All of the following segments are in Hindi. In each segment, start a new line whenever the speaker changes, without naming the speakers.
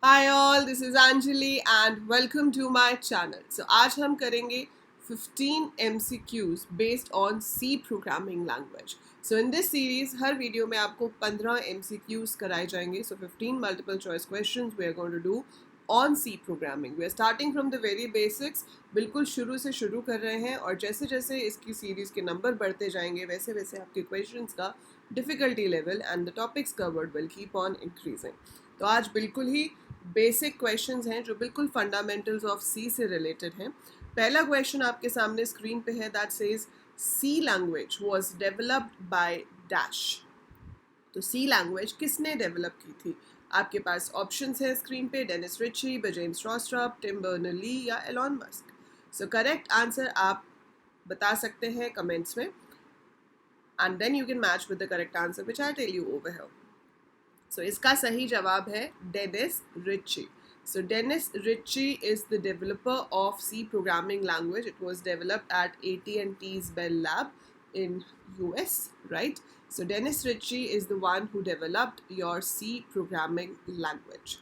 Hi all, this is Anjali and welcome to my channel. So आज हम करेंगे 15 MCQs based on C programming language. So in this series her video में आपको 15 MCQs कराए जाएंगे. So 15 multiple choice questions we are going to do on C programming. We are starting from the very basics. बिल्कुल शुरू से शुरू कर रहे हैं और जैसे जैसे इसकी सीरीज के नंबर बढ़ते जाएंगे वैसे वैसे आपके क्वेश्चंस का difficulty level and the topics covered will keep on increasing. तो आज बिल्कुल ही बेसिक क्वेश्चंस हैं जो बिल्कुल फंडामेंटल्स ऑफ सी से रिलेटेड हैं. पहला क्वेश्चन आपके सामने स्क्रीन पे है that says C language was developed by dash. तो सी लैंग्वेज किसने डेवलप की थी? आपके पास ऑप्शंस है स्क्रीन पे, Dennis Ritchie, James Rostrup, Tim Berners Lee या Elon Musk. So correct answer आप बता सकते हैं कमेंट्स में and then you can match with the correct answer which I tell you over here. So इसका सही जवाब है Dennis Ritchie. So Dennis Ritchie is the developer of C programming language. It was developed at AT&T's Bell Lab in US, right? So Dennis Ritchie is the one who developed your C programming language.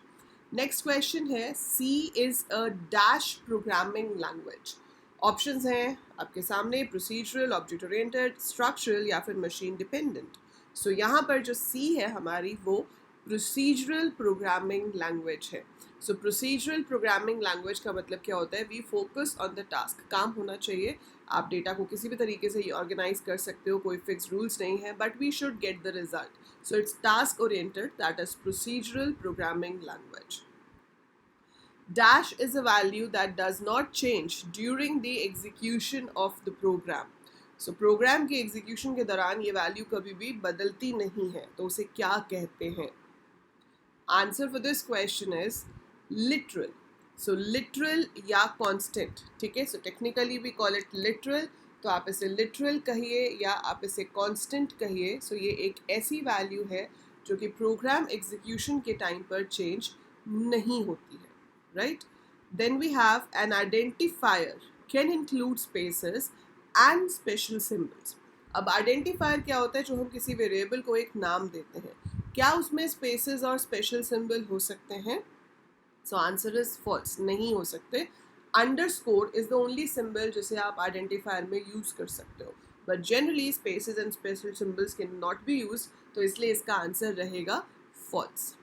Next question है C is a dash programming language. Options हैं आपके सामने procedural, object oriented, structural या फिर machine dependent. So यहाँ पर जो C है हमारी वो प्रोसीजरल प्रोग्रामिंग लैंग्वेज है. सो प्रोसीजरल प्रोग्रामिंग लैंग्वेज का मतलब क्या होता है? We focus on the task. काम होना चाहिए, आप डेटा को किसी भी तरीके से ऑर्गेनाइज कर सकते हो, कोई फिक्स रूल्स नहीं है, but we should get the result. So it's task oriented, that is procedural programming language. Dash is a value that does not change during the execution of the program. So program के एग्जीक्यूशन के दौरान ये वैल्यू कभी भी बदलती नहीं है, तो उसे क्या कहते हैं? Answer for this question is literal. So literal या कांस्टेंट, ठीक है. So technically we call it literal, तो आप इसे लिटरल कहिए या आप इसे कांस्टेंट कहिए. सो ये एक ऐसी वैल्यू है जो कि प्रोग्राम एग्जीक्यूशन के टाइम पर चेंज नहीं होती है, right. Then we have an identifier can include spaces and special symbols. अब आइडेंटिफायर क्या होता है? जो हम किसी वेरिएबल को एक नाम देते हैं. क्या उसमें स्पेसेस और स्पेशल सिंबल हो सकते हैं? सो आंसर इज फॉल्स, नहीं हो सकते. Underscore is the only symbol जिसे आप आइडेंटिफायर में यूज कर सकते हो, but generally spaces and special symbols can not be use, तो इसलिए इसका आंसर रहेगा फॉल्स.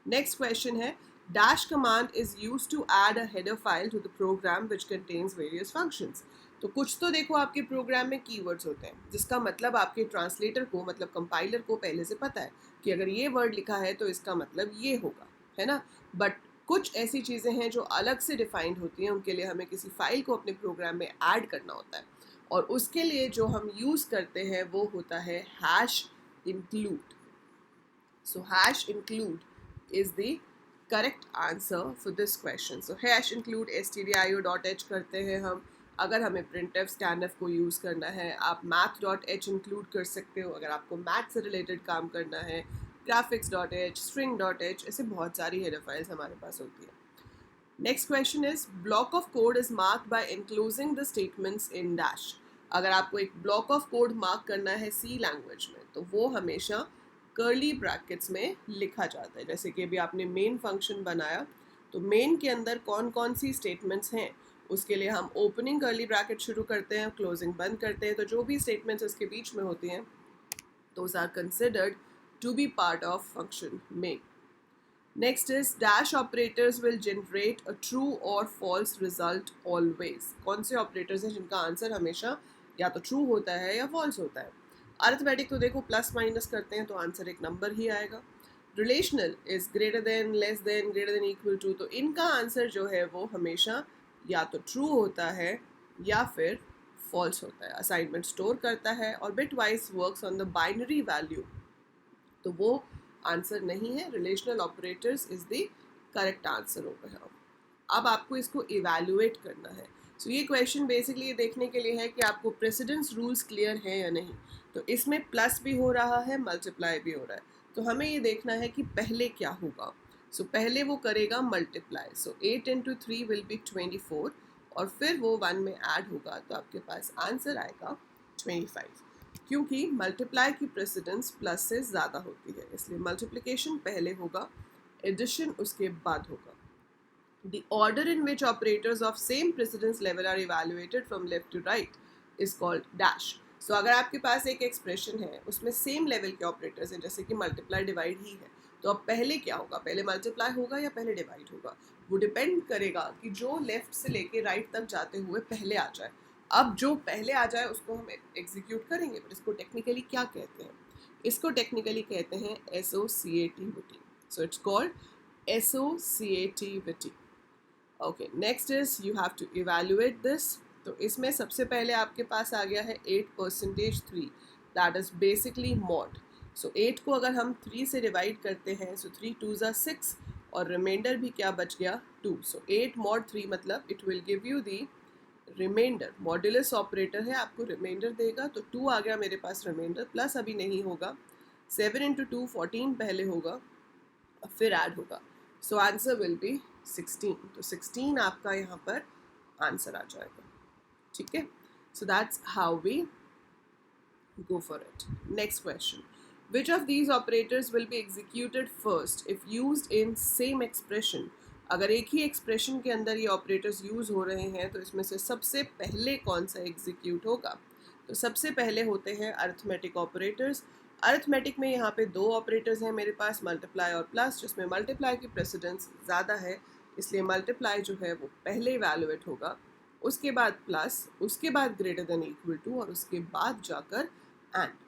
नेक्स्ट क्वेश्चन है dash command is used to add a header file to the program which contains various functions. तो कुछ तो देखो आपके प्रोग्राम में कीवर्ड्स होते हैं जिसका मतलब आपके ट्रांसलेटर को, मतलब कंपाइलर को पहले से पता है कि अगर ये वर्ड लिखा है तो इसका मतलब ये होगा, है ना. बट कुछ ऐसी चीज़ें हैं जो अलग से डिफाइंड होती हैं, उनके लिए हमें किसी फाइल को अपने प्रोग्राम में ऐड करना होता है, और उसके लिए जो हम यूज़ करते हैं वो होता है hash include. So hash include is the correct answer for this question. So hash include stdio.h करते हैं हम अगर हमें printf scanf को यूज़ करना है. आप math.h इंक्लूड कर सकते हो अगर आपको मैथ से रिलेटेड काम करना है. graphics.h, string.h, ऐसे बहुत सारी हेडर फाइल्स हमारे पास होती है. Next question is block of code is marked by enclosing the statements in dash. अगर आपको एक ब्लॉक ऑफ कोड मार्क करना है सी लैंग्वेज में तो वो हमेशा कर्ली ब्रैकेट्स में लिखा जाता है. जैसे कि अभी आपने मेन फंक्शन बनाया तो मेन के अंदर कौन कौन सी स्टेटमेंट्स हैं उसके लिए हम ओपनिंग कर्ली ब्रैकेट शुरू करते हैं, क्लोजिंग बंद करते हैं. तो जो भी स्टेटमेंट्स उसके बीच में होती हैं those are considered to be part of function main. Next is dash operators will generate a true or false result always. कौन से ऑपरेटर्स हैं जिनका आंसर हमेशा या तो ट्रू होता है या फॉल्स होता है? अर्थमेटिक तो देखो प्लस माइनस करते हैं तो आंसर एक नंबर ही आएगा. Relational is greater than, less than, greater than, equal to. तो इनका आंसर जो है वो हमेशा या तो ट्रू होता है या फिर फॉल्स होता है. असाइनमेंट स्टोर करता है और bit wise works on the binary value, तो वो आंसर नहीं है. Relational operators is the correct answer over here. अब आपको इसको इवैल्यूएट करना है. सो ये क्वेश्चन बेसिकली ये देखने के लिए है कि आपको प्रेसिडेंस रूल्स क्लियर है या नहीं. तो इसमें प्लस भी हो रहा है, मल्टीप्लाई भी हो रहा है, तो हमें ये देखना है कि पहले क्या होगा. सो पहले वो करेगा multiply. So 8 into 3 will be 24 और फिर वो 1 में ऐड होगा तो आपके पास आंसर आएगा 25. क्योंकि मल्टीप्लाई की प्रेसिडेंस प्लस से ज़्यादा होती है, इसलिए मल्टीप्लिकेशन पहले होगा, एडिशन उसके बाद होगा. The order in which operators of same precedence level are evaluated from left to right is called dash. So अगर आपके पास एक एक्सप्रेशन है उसमें सेम लेवल के ऑपरेटर्स हैं, जैसे कि मल्टीप्लाई डिवाइड ही है, तो अब पहले क्या होगा, पहले मल्टीप्लाई होगा या पहले डिवाइड होगा, वो डिपेंड करेगा कि जो लेफ्ट से लेके राइट तक जाते हुए पहले आ जाए। अब जो पहले आ जाए उसको हम एग्जीक्यूट करेंगे, बट इसको टेक्निकली क्या कहते हैं, इसको टेक्निकली कहते हैं associativity. So it's called associativity. Okay, next is you have to evaluate this. तो इसमें सबसे पहले आपके पास आ गया है 8%3, दैट इज बेसिकली मॉड। सो 8 को अगर हम 3 से डिवाइड करते हैं, सो 3 2 ज़ा 6 और रिमाइंडर भी क्या बच गया 2। सो 8 मॉड 3 मतलब it will give you the reminder. Modulus operator है, आपको रिमाइंडर देगा, तो 2 आ गया मेरे पास रिमाइंडर, प्लस अभी नहीं होगा। 7 इंटू 2 14 पहले होगा, फिर ऐड होगा। So answer will be 16। तो 16 आपका यहाँ पर आंसर आ जाएगा। ठीक है, so that's how we go for it. Next question. Which of these operators will be executed first if used in same expression? अगर एक ही एक्सप्रेशन के अंदर ये ऑपरेटर्स यूज हो रहे हैं तो इसमें से सबसे पहले कौन सा एग्जीक्यूट होगा? तो सबसे पहले होते हैं अरिथमेटिक ऑपरेटर्स। अरिथमेटिक में यहाँ पे दो ऑपरेटर्स हैं मेरे पास, मल्टीप्लाई और प्लस, जिसमें मल्टीप्लाई की प्रेसिडेंस ज़्यादा है, इसलिए मल्टीप्लाई जो है वो पहले इवैल्यूएट होगा, उसके बाद प्लस, उसके बाद ग्रेटर देन इक्वल टू और उसके बाद जाकर and.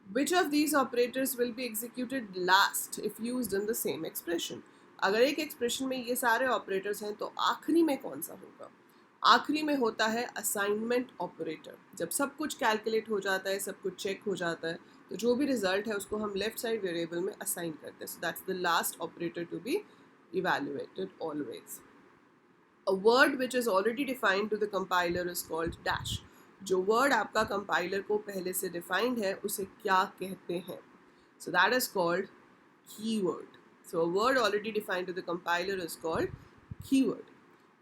Which of these operators will be executed last if used in the same expression? अगर एक एक्सप्रेशन में ये सारे ऑपरेटर्स हैं तो आखिरी में कौन सा होगा? आखिरी में होता है असाइनमेंट ऑपरेटर। जब सब कुछ कैलकुलेट हो जाता है, सब कुछ चेक हो जाता है, तो जो भी रिजल्ट है उसको हम लेफ्ट साइड वेरिएबल में असाइन करते हैं। So that's the last operator to be evaluated always. A word which is already defined to the compiler is called dash. जो वर्ड आपका कंपाइलर को पहले से डिफाइंड है उसे क्या कहते हैं? So that is called keyword. So a word already defined to the compiler is called keyword.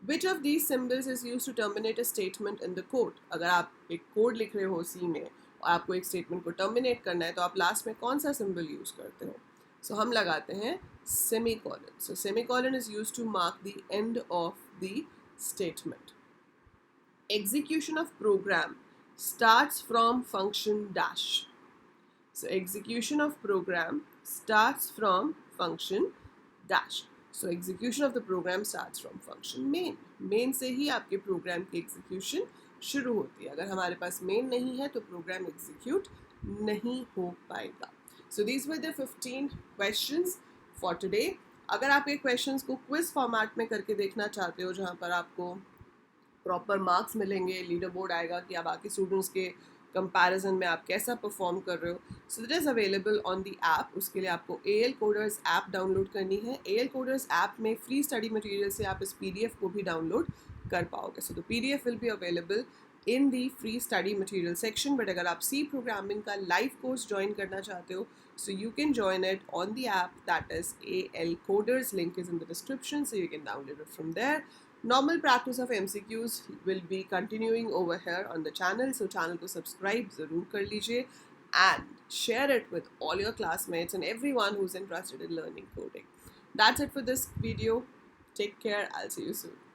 Which of these symbols is used to terminate a statement in the code? अगर आप एक कोड लिख रहे हो सी में और आपको एक स्टेटमेंट को टर्मिनेट करना है तो आप लास्ट में कौन सा सिंबल यूज करते हो? सो हम लगाते हैं semicolon. So semicolon is used to mark the end of the statement. Execution of program starts from function dash. So execution of program starts from function dash. So execution of the program starts from function main. Main से ही आपके प्रोग्राम की एग्जीक्यूशन शुरू होती है। अगर हमारे पास main नहीं है तो प्रोग्राम एग्जीक्यूट नहीं हो पाएगा। So these were the 15 questions for today. अगर आप ये questions को क्विज फॉर्मेट में करके देखना चाहते हो जहाँ पर आपको प्रॉपर मार्क्स मिलेंगे, लीडर बोर्ड आएगा कि आप बाकी स्टूडेंट्स के कंपैरिजन में आप कैसा परफॉर्म कर रहे हो, so that is available on the app. उसके लिए आपको AL कोडर्स ऐप डाउनलोड करनी है। AL कोडर्स ऐप में फ्री स्टडी मटेरियल से आप इस PDF को भी डाउनलोड कर पाओगे। So the PDF will be available in the free study material section. But अगर आप C प्रोग्रामिंग का लाइव कोर्स ज्वाइन करना चाहते हो, so you can join it on the app, that is AL Coders. Link is in the description, so you can download it from there. Normal practice of MCQs will be continuing over here on the channel, so channel को subscribe ज़रूर कर लीजिए and share it with all your classmates and everyone who's interested in learning coding. That's it for this video. Take care. I'll see you soon.